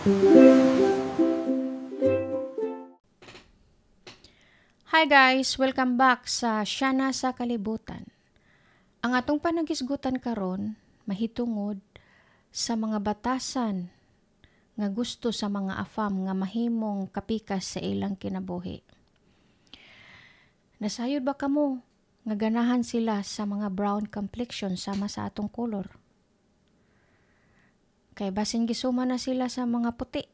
Hi guys! Welcome back sa Shana sa Kalibutan. Ang atong panagisgutan karon mahitungod sa mga batasan nga gusto sa mga afam nga mahimong kapikas sa ilang kinabuhi. Nasayod ba kamo nga ganahan sila sa mga brown complexion sama sa atong kolor? Kay basin gisuma na sila sa mga puti.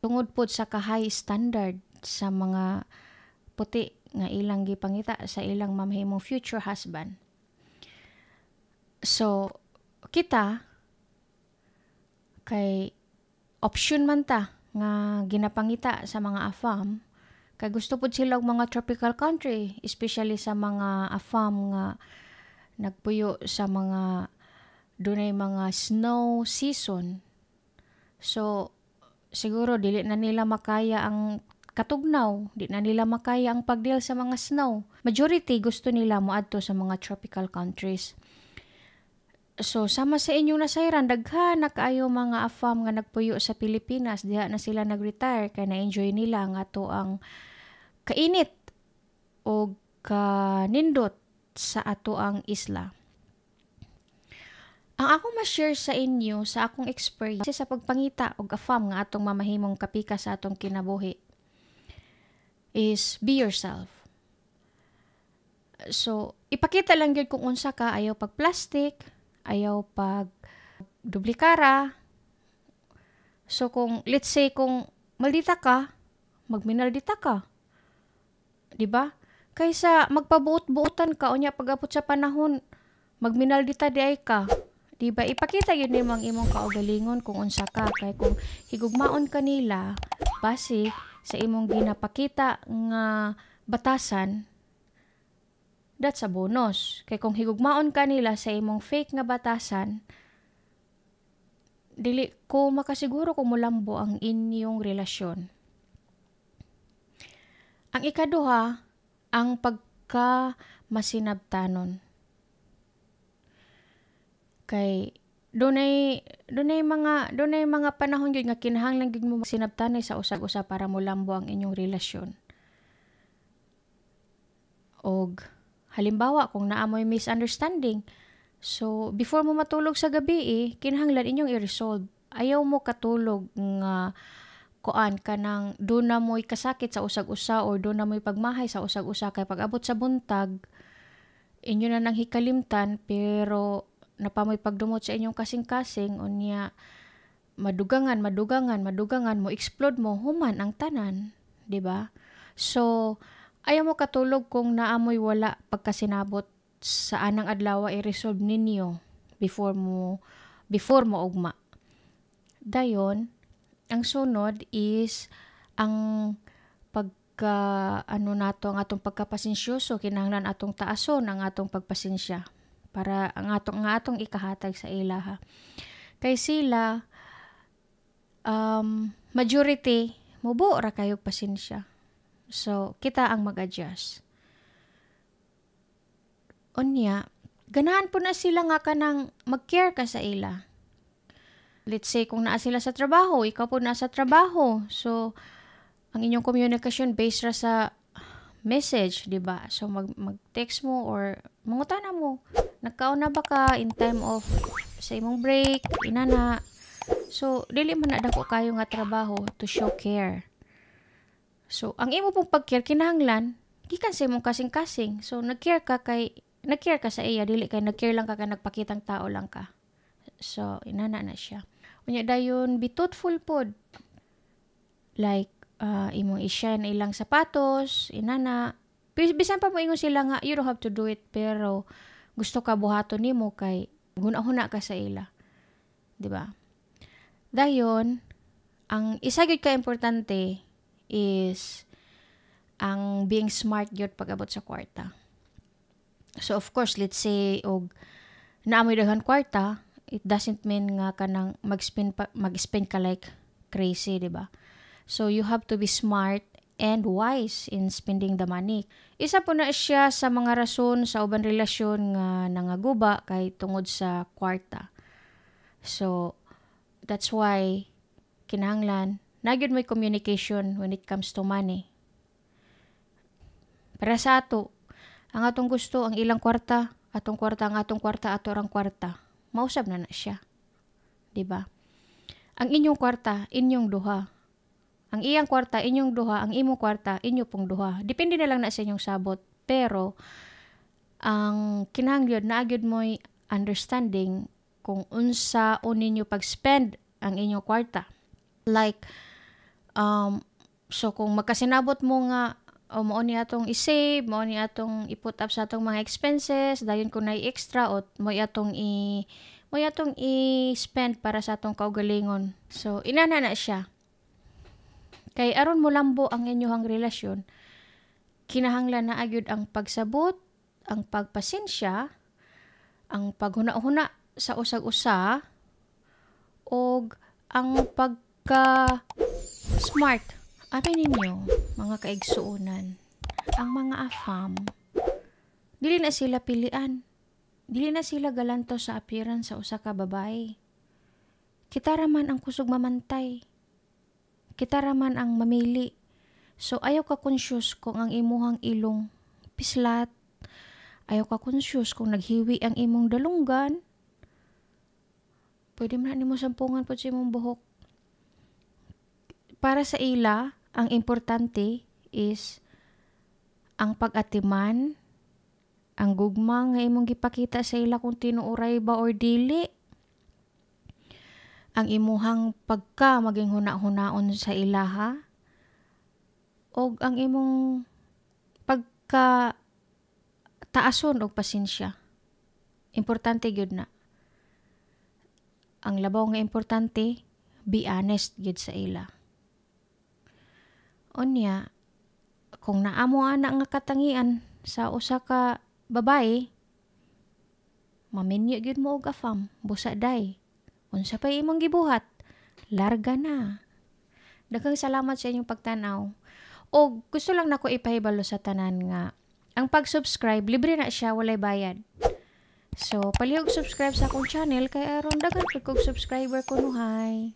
Tungod pod sa ka-high standard sa mga puti nga ilang gipangita sa ilang mamahimong future husband. So, kita kay option man ta nga ginapangita sa mga afam kay gusto pod sila og mga tropical country, especially sa mga afam nga nagpuyo sa mga dunay mga snow season. So, siguro dili na nila makaya ang katugnaw, di na nila makaya ang pagdeal sa mga snow. Majority gusto nila moadto sa mga tropical countries. So, sama sa inyong nasayran, daghan na kaayo mga afam nga nagpuyo sa Pilipinas, diha na sila nag-retire kay na-enjoy nila nga to ang kainit o kanindot sa ato ang isla. Ang akong ma-share sa inyo sa akong experience sa pagpangita og afam nga atong mamahimong kapika sa atong kinabuhi is be yourself. So, ipakita lang gyud kung unsa ka, ayaw pag plastic, ayaw pag duplikara. So kung let's say kung maldita ka, magminaldita ka. 'Di ba? Kaysa magpabuot-buotan ka unya pagabot sa panahon, magminaldita di ay ka. 'Di ba? Ipakita gyud nimo ang imong kaugalingon kung unsa ka, kay kung higugmaon kanila base sa imong ginapakita nga batasan, that's a bonus. Kay kung higugmaon ka nila sa imong fake nga batasan, dili ko makasiguro kung mulambo ang inyong relasyon. Ang ikaduha, ang pagka masinabtanon. Kay dunay mga panahon gyud nga kinahanglan gyud mo masinabtanay sa usag-usa para mulambo ang inyong relasyon. Og halimbawa, kung naamoy misunderstanding, so before mo matulog sa gabi, kinahanglan inyong i-resolve. Ayaw mo katulog nga kuan kanang do na mo'y kasakit sa usag-usa or do na mo'y pagmahay sa usag-usa kay pag-abot sa buntag, inyo na nang hikalimtan pero napamoy pagdumot sa inyong kasing-kasing unya madugangan mo explode mo human ang tanan, 'di ba? So ayaw mo katulog kung naamoy wala pagkasinabot sa anang adlaw i-resolve ninyo before mo ugma. Dayon, ang sunod is ang ang atong pagkapasensyoso, kinahanglan atong taason ang atong pagpasensya para ang atong ikahatag sa ilaha. Kay sila majority mubo ra kayo pasensya. So, kita ang mag-adjust. Unya, ganahan po na sila nga kanang mag-care ka sa ila. Let's say, kung naa sila sa trabaho, ikaw po nasa trabaho. So, ang inyong communication based ra sa message, di ba? So, mag-text mo or mangutana mo. Nagkaon na ba ka in time of sa imong break, inana. So, dili man na dako kayo nga trabaho to show care. So, ang imo pong pag-care kinahanglan gikan sa imong kasing-kasing. So, nag-care ka sa iya, dili kay nag-care lang ka nagpakitang tao lang ka. So, inana na siya. Unya dayon, be thoughtful pod. Like, imong i-shine ilang sapatos, inana. Bisan pa mo ingon sila nga, you don't have to do it, pero gusto ka buhaton nimo kay guna-huna ka sa ila. 'Di ba? Dayon, ang isa gyud ka importante is ang being smart gyud pag-abot sa kwarta. So of course, let's say og naamoy daghan kwarta, it doesn't mean nga kanang mag-spend ka like crazy, 'di ba? So you have to be smart and wise in spending the money. Isa po na siya sa mga rason sa uban relasyon nga nangaguba kay tungod sa kwarta. So that's why kinahanglan nagyud may communication when it comes to money. Para sa ato, ang atong gusto, ang ilang kwarta, atong kwarta, ang atong kwarta, ato rang kwarta. Mausab na siya. 'Di ba? Ang inyong kwarta, inyong duha. Ang iyang kwarta, inyong duha. Ang imong kwarta, inyo pong duha. Depende na lang na sa inyong sabot. Pero, ang kinahanglan na agyud mo'y understanding kung unsa o ninyo pag-spend ang inyong kwarta. Like, so kung magkasinabot mo nga, mao ni atong i-save, mao ni atong i-put up sa atong mga expenses, dayon kung na-extra, o mo atong i-spend para sa atong kaugalingon. So, inana na siya. Kay aron mo lambo ang inyong relasyon, kinahanglan na agyud ang pagsabot, ang pagpasensya, ang paghuna-huna sa usag-usa, og ang pagka-smart. Apay ninyo, mga kaigsuunan, ang mga afam, dili na sila pilian. Dili na sila galanto sa appearance sa usa ka babae. Kita raman ang kusog mamantay. Kita raman ang mamili. So, ayaw ka conscious kung ang imuhang ilong pislat. Ayaw ka conscious kung naghiwi ang imong dalunggan. Pwede man nimo sampungan po sa imong buhok. Para sa ila, ang importante is ang pag-atiman, ang gugma nga imong gipakita sa ila kung tinuoray ba or dili. Ang imuhang pagka maging huna-hunaon sa ilaha. O ang imong pagka taason og pasensya. Importante gyud na. Ang labaw nga importante, be honest gyud sa ila. Unya, kung naamo ana nga katangian sa usa ka babae, maminyo gyud mo og afam, busa day. Unsa pa imong gibuhat? Larga na. Daghang salamat sa inyong pagtanaw. O gusto lang nako ipahibalo sa tanan nga ang pag-subscribe libre na siya, walay bayad. So palihog subscribe sa akong channel kay aron daghan pud kog subscriber kunuhay.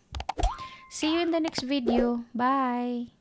See you in the next video. Bye.